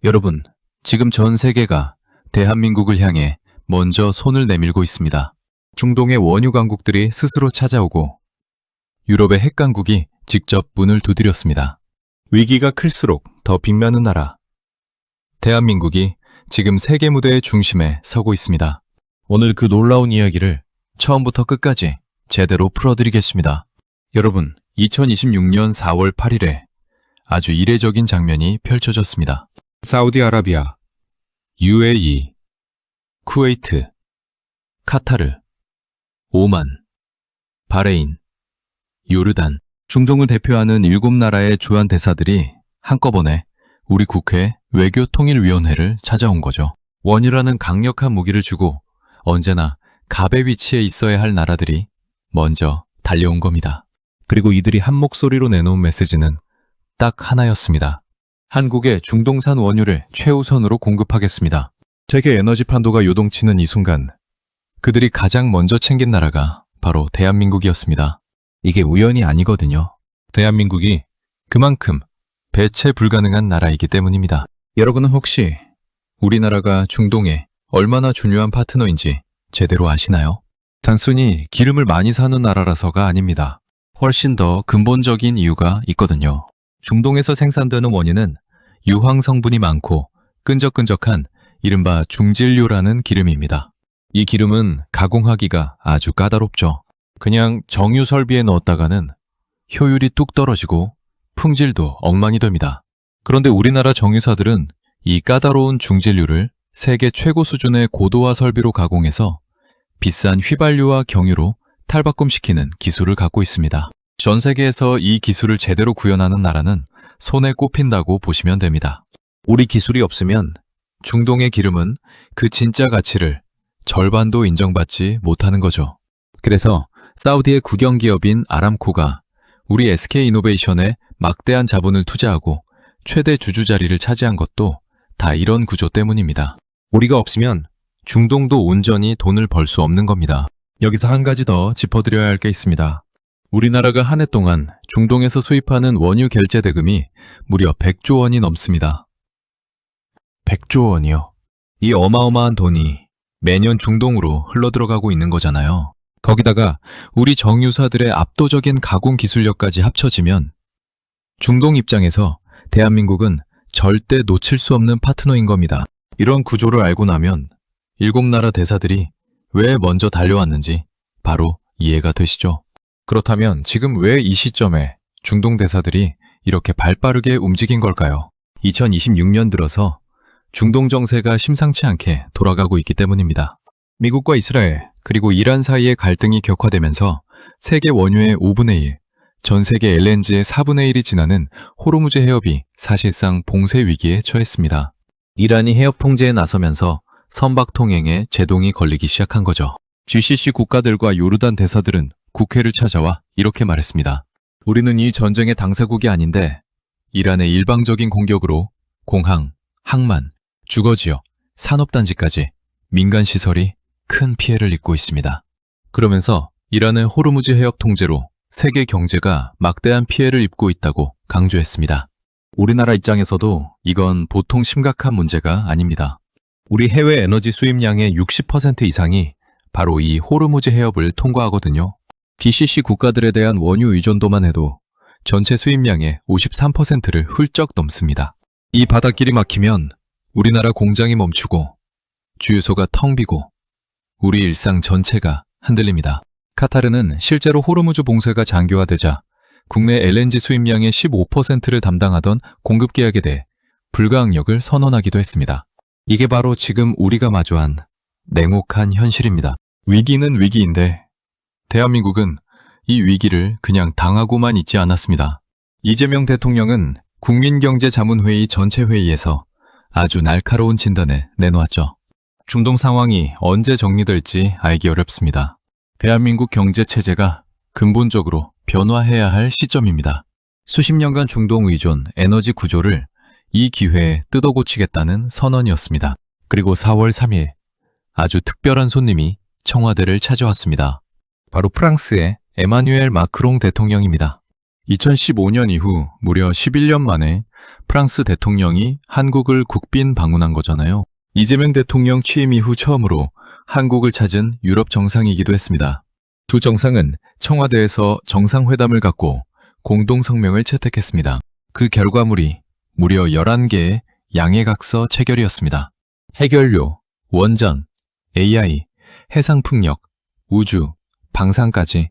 여러분, 지금 전 세계가 대한민국을 향해 먼저 손을 내밀고 있습니다. 중동의 원유 강국들이 스스로 찾아오고 유럽의 핵 강국이 직접 문을 두드렸습니다. 위기가 클수록 더 빛나는 나라. 대한민국이 지금 세계 무대의 중심에 서고 있습니다. 오늘 그 놀라운 이야기를 처음부터 끝까지 제대로 풀어드리겠습니다. 여러분, 2026년 4월 8일에 아주 이례적인 장면이 펼쳐졌습니다. 사우디아라비아, UAE, 쿠웨이트, 카타르, 오만, 바레인, 요르단, 중동을 대표하는 7나라의 주한 대사들이 한꺼번에 우리 국회 외교통일위원회를 찾아온 거죠. 원유라는 강력한 무기를 주고 언제나 갑의 위치에 있어야 할 나라들이 먼저 달려온 겁니다. 그리고 이들이 한 목소리로 내놓은 메시지는 딱 하나였습니다. 한국의 중동산 원유를 최우선으로 공급하겠습니다. 세계 에너지 판도가 요동치는 이 순간 그들이 가장 먼저 챙긴 나라가 바로 대한민국이었습니다. 이게 우연이 아니거든요. 대한민국이 그만큼 배체 불가능한 나라이기 때문입니다. 여러분은 혹시 우리나라가 중동에 얼마나 중요한 파트너인지 제대로 아시나요? 단순히 기름을 많이 사는 나라라서가 아닙니다. 훨씬 더 근본적인 이유가 있거든요. 중동에서 생산되는 원유는 유황 성분이 많고 끈적끈적한 이른바 중질료라는 기름입니다. 이 기름은 가공하기가 아주 까다롭죠. 그냥 정유 설비에 넣었다가는 효율이 뚝 떨어지고 품질도 엉망이 됩니다. 그런데 우리나라 정유사들은 이 까다로운 중질료를 세계 최고 수준의 고도화 설비로 가공해서 비싼 휘발유와 경유로 탈바꿈시키는 기술을 갖고 있습니다. 전 세계에서 이 기술을 제대로 구현하는 나라는 손에 꼽힌다고 보시면 됩니다. 우리 기술이 없으면 중동의 기름은 그 진짜 가치를 절반도 인정받지 못하는 거죠. 그래서 사우디의 국영기업인 아람코가 우리 SK이노베이션에 막대한 자본을 투자하고 최대 주주 자리를 차지한 것도 다 이런 구조 때문입니다. 우리가 없으면 중동도 온전히 돈을 벌 수 없는 겁니다. 여기서 한 가지 더 짚어드려야 할 게 있습니다. 우리나라가 한 해 동안 중동에서 수입하는 원유 결제 대금이 무려 100조 원이 넘습니다. 100조 원이요? 이 어마어마한 돈이 매년 중동으로 흘러들어가고 있는 거잖아요. 거기다가 우리 정유사들의 압도적인 가공 기술력까지 합쳐지면 중동 입장에서 대한민국은 절대 놓칠 수 없는 파트너인 겁니다. 이런 구조를 알고 나면 7나라 대사들이 왜 먼저 달려왔는지 바로 이해가 되시죠? 그렇다면 지금 왜 이 시점에 중동 대사들이 이렇게 발빠르게 움직인 걸까요? 2026년 들어서 중동 정세가 심상치 않게 돌아가고 있기 때문입니다. 미국과 이스라엘 그리고 이란 사이의 갈등이 격화되면서 세계 원유의 5분의 1, 전 세계 LNG의 4분의 1이 지나는 호르무즈 해협이 사실상 봉쇄 위기에 처했습니다. 이란이 해협 통제에 나서면서 선박 통행에 제동이 걸리기 시작한 거죠. GCC 국가들과 요르단 대사들은 국회를 찾아와 이렇게 말했습니다. 우리는 이 전쟁의 당사국이 아닌데 이란의 일방적인 공격으로 공항, 항만, 주거지역, 산업단지까지 민간시설이 큰 피해를 입고 있습니다. 그러면서 이란의 호르무즈 해협 통제로 세계 경제가 막대한 피해를 입고 있다고 강조했습니다. 우리나라 입장에서도 이건 보통 심각한 문제가 아닙니다. 우리 해외 에너지 수입량의 60% 이상이 바로 이 호르무즈 해협을 통과하거든요. GCC 국가들에 대한 원유 의존도만 해도 전체 수입량의 53%를 훌쩍 넘습니다. 이 바닷길이 막히면 우리나라 공장이 멈추고 주유소가 텅 비고 우리 일상 전체가 흔들립니다. 카타르는 실제로 호르무즈 봉쇄가 장기화되자 국내 LNG 수입량의 15%를 담당하던 공급 계약에 대해 불가항력을 선언하기도 했습니다. 이게 바로 지금 우리가 마주한 냉혹한 현실입니다. 위기는 위기인데 대한민국은 이 위기를 그냥 당하고만 있지 않았습니다. 이재명 대통령은 국민경제자문회의 전체 회의에서 아주 날카로운 진단을 내놓았죠. 중동 상황이 언제 정리될지 알기 어렵습니다. 대한민국 경제체제가 근본적으로 변화해야 할 시점입니다. 수십 년간 중동 의존 에너지 구조를 이 기회에 뜯어고치겠다는 선언이었습니다. 그리고 4월 3일 아주 특별한 손님이 청와대를 찾아왔습니다. 바로 프랑스의 에마뉴엘 마크롱 대통령입니다. 2015년 이후 무려 11년 만에 프랑스 대통령이 한국을 국빈 방문한 거잖아요. 이재명 대통령 취임 이후 처음으로 한국을 찾은 유럽 정상이기도 했습니다. 두 정상은 청와대에서 정상회담을 갖고 공동성명을 채택했습니다. 그 결과물이 무려 11개의 양해각서 체결이었습니다. 해결료, 원전, AI, 해상풍력, 우주, 방산까지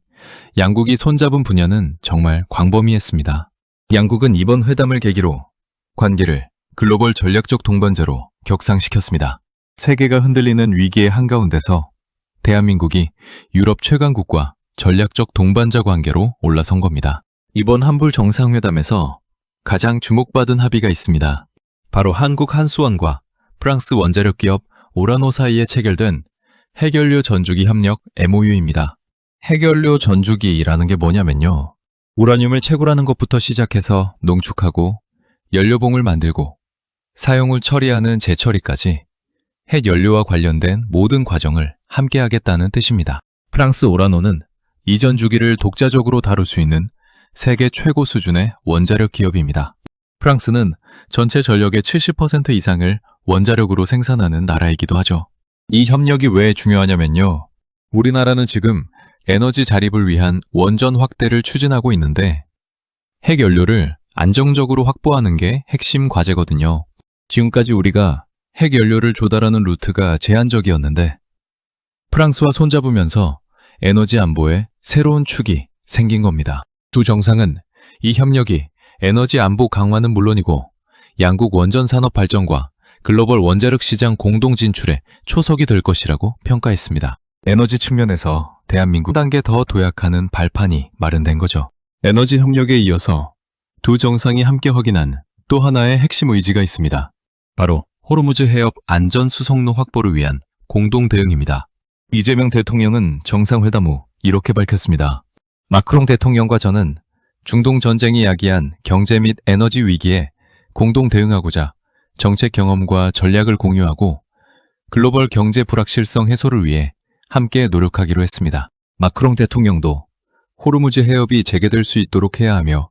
양국이 손잡은 분야는 정말 광범위했습니다. 양국은 이번 회담을 계기로 관계를 글로벌 전략적 동반자로 격상시켰습니다. 세계가 흔들리는 위기의 한가운데서 대한민국이 유럽 최강국과 전략적 동반자 관계로 올라선 겁니다. 이번 한불 정상회담에서 가장 주목받은 합의가 있습니다. 바로 한국 한수원과 프랑스 원자력 기업 오라노 사이에 체결된 해결료 전주기 협력 MOU입니다. 해결료 전주기라는 게 뭐냐면요. 우라늄을 채굴하는 것부터 시작해서 농축하고 연료봉을 만들고 사용 후 처리하는 재처리까지 핵연료와 관련된 모든 과정을 함께 하겠다는 뜻입니다. 프랑스 오라노는 이전 주기를 독자적으로 다룰 수 있는 세계 최고 수준의 원자력 기업입니다. 프랑스는 전체 전력의 70% 이상을 원자력으로 생산하는 나라이기도 하죠. 이 협력이 왜 중요하냐면요. 우리나라는 지금 에너지 자립을 위한 원전 확대를 추진하고 있는데 핵연료를 안정적으로 확보하는 게 핵심 과제거든요. 지금까지 우리가 핵연료를 조달하는 루트가 제한적이었는데 프랑스와 손잡으면서 에너지 안보에 새로운 축이 생긴 겁니다. 두 정상은 이 협력이 에너지 안보 강화는 물론이고 양국 원전 산업 발전과 글로벌 원자력 시장 공동 진출에 초석이 될 것이라고 평가했습니다. 에너지 측면에서 대한민국 한 단계 더 도약하는 발판이 마련된 거죠. 에너지 협력에 이어서 두 정상이 함께 확인한 또 하나의 핵심 의지가 있습니다. 바로 호르무즈 해협 안전 수송로 확보를 위한 공동 대응입니다. 이재명 대통령은 정상회담 후 이렇게 밝혔습니다. 마크롱 대통령과 저는 중동 전쟁이 야기한 경제 및 에너지 위기에 공동 대응하고자 정책 경험과 전략을 공유하고 글로벌 경제 불확실성 해소를 위해 함께 노력하기로 했습니다. 마크롱 대통령도 호르무즈 해협이 재개될 수 있도록 해야 하며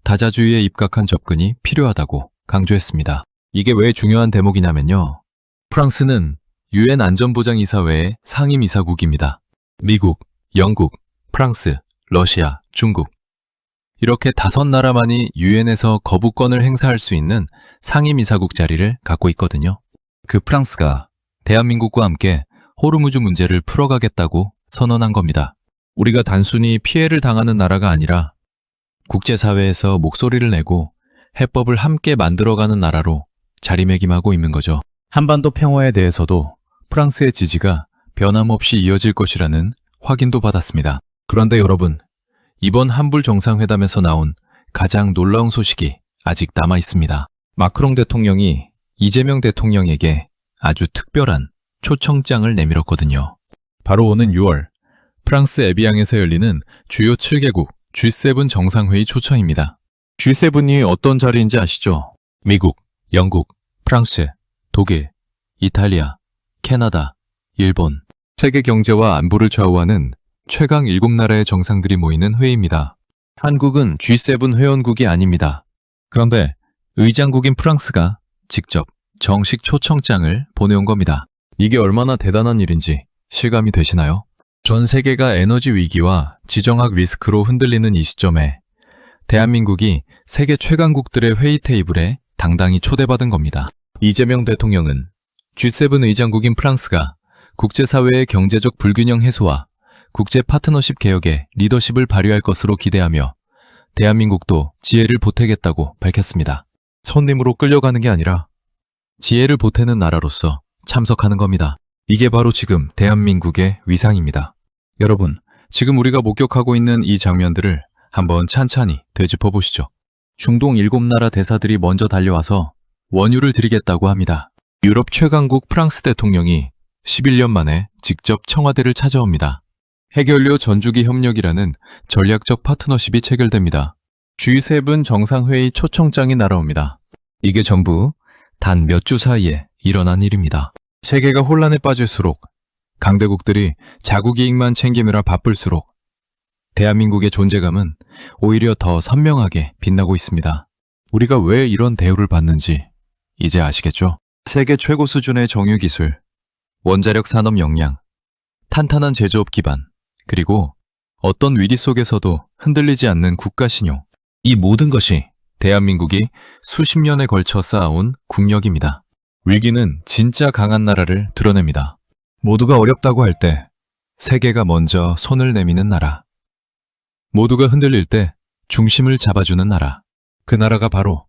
다자주의에 입각한 접근이 필요하다고 강조했습니다. 이게 왜 중요한 대목이냐면요. 프랑스는 유엔 안전보장이사회의 상임이사국입니다. 미국, 영국, 프랑스, 러시아, 중국 이렇게 5나라만이 유엔에서 거부권을 행사할 수 있는 상임이사국 자리를 갖고 있거든요. 그 프랑스가 대한민국과 함께 호르무즈 문제를 풀어가겠다고 선언한 겁니다. 우리가 단순히 피해를 당하는 나라가 아니라 국제사회에서 목소리를 내고 해법을 함께 만들어가는 나라로 자리매김하고 있는 거죠. 한반도 평화에 대해서도 프랑스의 지지가 변함없이 이어질 것이라는 확인도 받았습니다. 그런데 여러분, 이번 한불 정상회담에서 나온 가장 놀라운 소식이 아직 남아 있습니다. 마크롱 대통령이 이재명 대통령에게 아주 특별한 초청장을 내밀었거든요. 바로 오는 6월 프랑스 에비앙에서 열리는 주요 7개국 G7 정상회의 초청입니다. G7이 어떤 자리인지 아시죠? 미국, 영국, 프랑스, 독일, 이탈리아, 캐나다, 일본. 세계 경제와 안보를 좌우하는 최강 7나라의 정상들이 모이는 회의입니다. 한국은 G7 회원국이 아닙니다. 그런데 의장국인 프랑스가 직접 정식 초청장을 보내온 겁니다. 이게 얼마나 대단한 일인지 실감이 되시나요? 전 세계가 에너지 위기와 지정학 리스크로 흔들리는 이 시점에 대한민국이 세계 최강국들의 회의 테이블에 당당히 초대받은 겁니다. 이재명 대통령은 G7 의장국인 프랑스가 국제사회의 경제적 불균형 해소와 국제 파트너십 개혁에 리더십을 발휘할 것으로 기대하며 대한민국도 지혜를 보태겠다고 밝혔습니다. 손님으로 끌려가는 게 아니라 지혜를 보태는 나라로서 참석하는 겁니다. 이게 바로 지금 대한민국의 위상입니다. 여러분, 지금 우리가 목격하고 있는 이 장면들을 한번 찬찬히 되짚어 보시죠. 중동 7나라 대사들이 먼저 달려와서 원유를 드리겠다고 합니다. 유럽 최강국 프랑스 대통령이 11년 만에 직접 청와대를 찾아옵니다. 해결료 전주기 협력이라는 전략적 파트너십이 체결됩니다. G7 정상회의 초청장이 날아옵니다. 이게 전부 단 몇 주 사이에 일어난 일입니다. 세계가 혼란에 빠질수록 강대국들이 자국 이익만 챙기느라 바쁠수록 대한민국의 존재감은 오히려 더 선명하게 빛나고 있습니다. 우리가 왜 이런 대우를 받는지 이제 아시겠죠? 세계 최고 수준의 정유 기술, 원자력 산업 역량, 탄탄한 제조업 기반, 그리고 어떤 위기 속에서도 흔들리지 않는 국가 신용. 이 모든 것이 대한민국이 수십 년에 걸쳐 쌓아온 국력입니다. 위기는 진짜 강한 나라를 드러냅니다. 모두가 어렵다고 할 때 세계가 먼저 손을 내미는 나라. 모두가 흔들릴 때 중심을 잡아주는 나라. 그 나라가 바로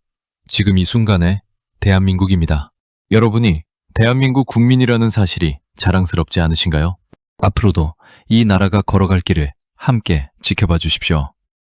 지금 이 순간의 대한민국입니다. 여러분이 대한민국 국민이라는 사실이 자랑스럽지 않으신가요? 앞으로도 이 나라가 걸어갈 길을 함께 지켜봐 주십시오.